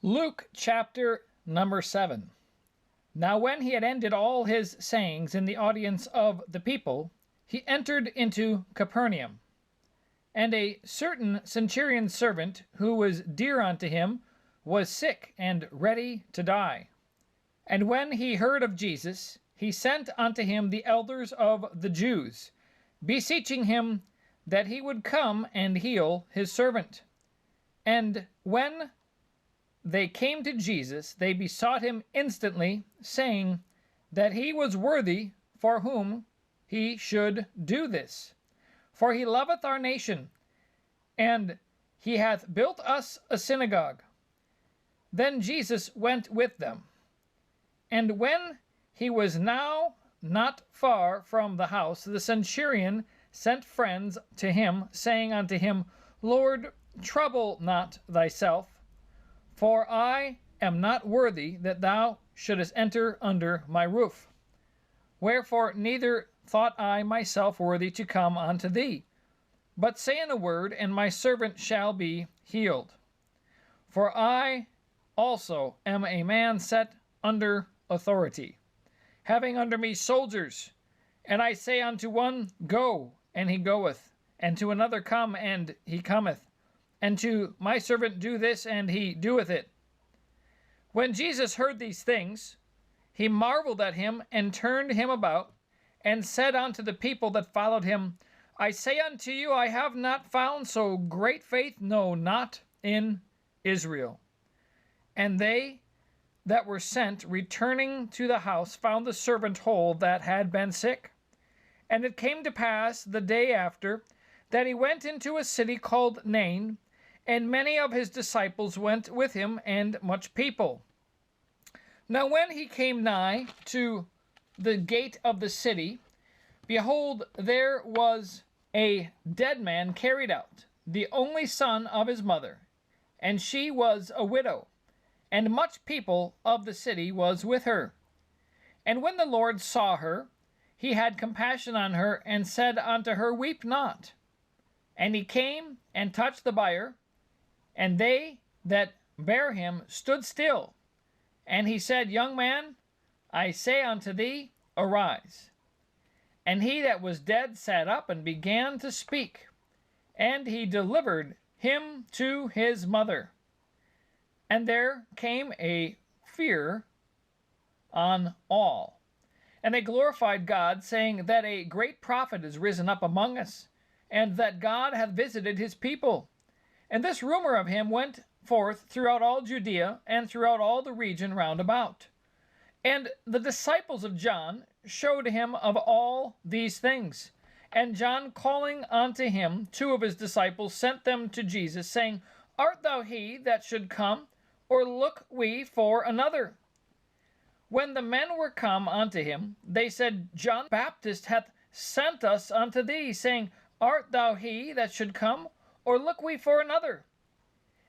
Luke chapter number 7. Now when he had ended all his sayings in the audience of the people, he entered into Capernaum. And a certain centurion's servant, who was dear unto him, was sick and ready to die. And when he heard of Jesus, he sent unto him the elders of the Jews, beseeching him that he would come and heal his servant. And when they came to Jesus, they besought him instantly, saying that he was worthy for whom he should do this. For he loveth our nation, and he hath built us a synagogue. Then Jesus went with them. And when he was now not far from the house, the centurion sent friends to him, saying unto him, Lord, trouble not thyself, for I am not worthy that thou shouldest enter under my roof. Wherefore neither thought I myself worthy to come unto thee, but say in a word, and my servant shall be healed. For I also am a man set under authority, having under me soldiers, and I say unto one, Go, and he goeth, and to another, Come, and he cometh, and to my servant, Do this, and he doeth it. When Jesus heard these things, he marveled at him, and turned him about, and said unto the people that followed him, I say unto you, I have not found so great faith, no, not in Israel. And they that were sent, returning to the house, found the servant whole that had been sick. And it came to pass the day after, that he went into a city called Nain, and many of his disciples went with him, and much people. Now when he came nigh to the gate of the city, behold, there was a dead man carried out, the only son of his mother, and she was a widow, and much people of the city was with her. And when the Lord saw her, he had compassion on her, and said unto her, Weep not. And he came and touched the bier, and they that bare him stood still. And he said, Young man, I say unto thee, arise. And he that was dead sat up and began to speak. And he delivered him to his mother. And there came a fear on all. And they glorified God, saying that a great prophet is risen up among us, and that God hath visited his people. And this rumor of him went forth throughout all Judea, and throughout all the region round about. And the disciples of John showed him of all these things. And John, calling unto him 2 of his disciples, sent them to Jesus, saying, Art thou he that should come, or look we for another? When the men were come unto him, they said, John the Baptist hath sent us unto thee, saying, Art thou he that should come, or look we for another?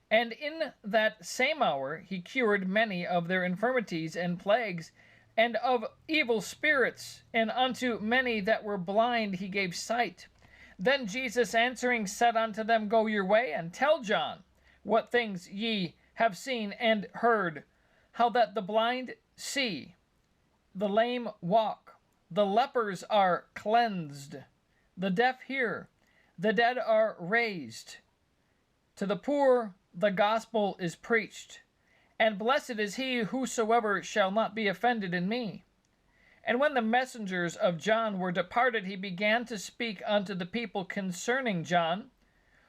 And in that same hour he cured many of their infirmities and plagues, and of evil spirits, and unto many that were blind he gave sight. Then Jesus answering said unto them, Go your way, and tell John what things ye have seen and heard, how that the blind see, the lame walk, the lepers are cleansed, the deaf hear, the dead are raised, to the poor the gospel is preached, and blessed is he whosoever shall not be offended in me. And when the messengers of John were departed, he began to speak unto the people concerning John.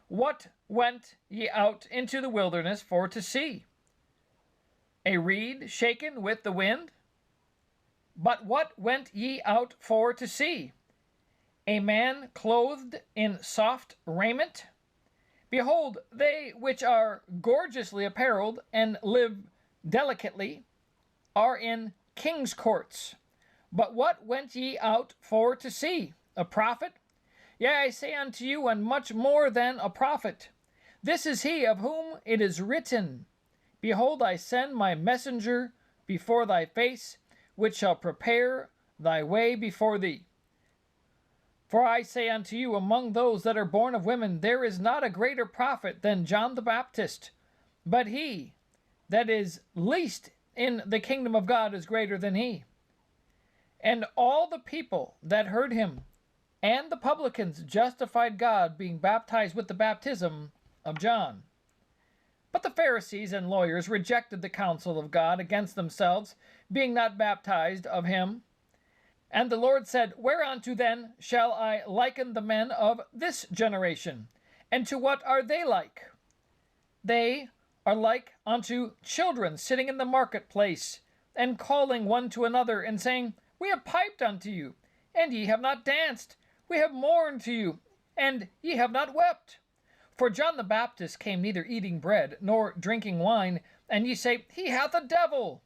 What went ye out into the wilderness for to see? A reed shaken with the wind? But what went ye out for to see? A man clothed in soft raiment? Behold, they which are gorgeously apparelled and live delicately are in king's courts. But what went ye out for to see? A prophet? Yea, I say unto you, and much more than a prophet. This is he of whom it is written, Behold, I send my messenger before thy face, which shall prepare thy way before thee. For I say unto you, among those that are born of women, there is not a greater prophet than John the Baptist. But he that is least in the kingdom of God is greater than he. And all the people that heard him and the publicans justified God, being baptized with the baptism of John. But the Pharisees and lawyers rejected the counsel of God against themselves, being not baptized of him. And the Lord said, Whereunto then shall I liken the men of this generation? And to what are they like? They are like unto children sitting in the marketplace, and calling one to another, and saying, We have piped unto you, and ye have not danced. We have mourned to you, and ye have not wept. For John the Baptist came neither eating bread, nor drinking wine, and ye say, He hath a devil.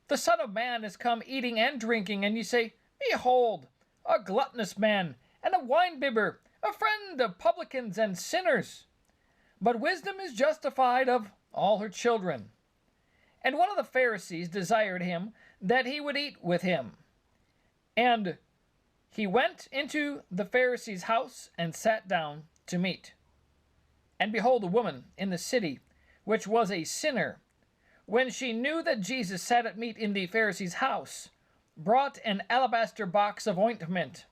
The Son of Man is come eating and drinking, and ye say, Behold, a gluttonous man, and a winebibber, a friend of publicans and sinners. But wisdom is justified of all her children. And one of the Pharisees desired him that he would eat with him. And he went into the Pharisee's house, and sat down to meat. And behold, a woman in the city, which was a sinner, when she knew that Jesus sat at meat in the Pharisee's house, brought an alabaster box of ointment,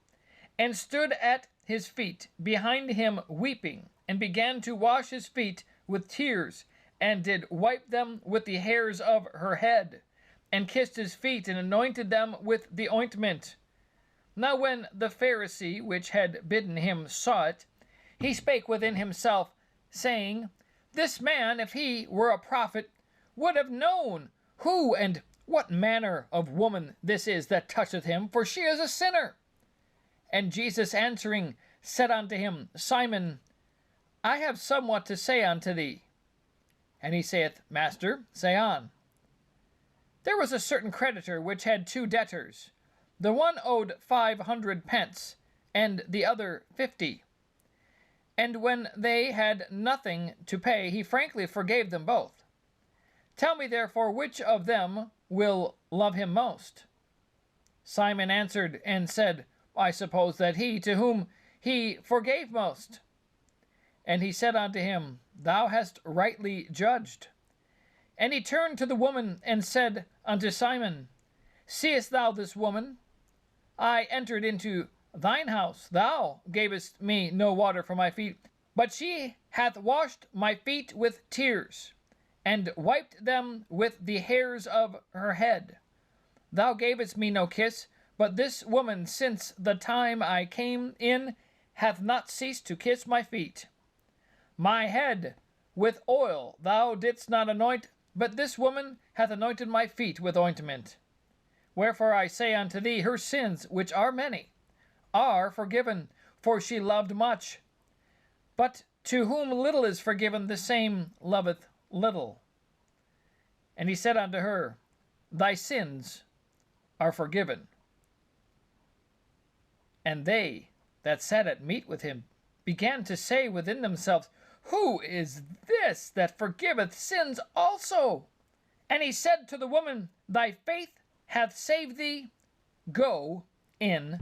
and stood at his feet behind him weeping, and began to wash his feet with tears, and did wipe them with the hairs of her head, and kissed his feet, and anointed them with the ointment. Now when the Pharisee which had bidden him saw it, he spake within himself, saying, This man, if he were a prophet, would have known who and what manner of woman this is that toucheth him, for she is a sinner. And Jesus answering said unto him, Simon, I have somewhat to say unto thee. And he saith, Master, say on. There was a certain creditor which had 2 debtors. The one owed 500 pence, and the other 50. And when they had nothing to pay, he frankly forgave them both. Tell me therefore which of them will love him most. Simon answered and said, I suppose that he to whom he forgave most. And he said unto him, Thou hast rightly judged. And he turned to the woman and said unto Simon, Seest thou this woman? I entered into thine house. Thou gavest me no water for my feet, but she hath washed my feet with tears, and wiped them with the hairs of her head. Thou gavest me no kiss, but this woman since the time I came in hath not ceased to kiss my feet. My head with oil thou didst not anoint, but this woman hath anointed my feet with ointment. Wherefore I say unto thee, her sins, which are many, are forgiven, for she loved much. But to whom little is forgiven, the same loveth little. And he said unto her, Thy sins are forgiven. And they that sat at meat with him began to say within themselves, Who is this that forgiveth sins also? And he said to the woman, Thy faith hath saved thee. Go in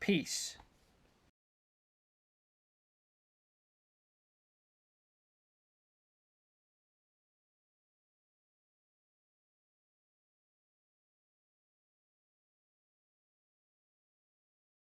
peace.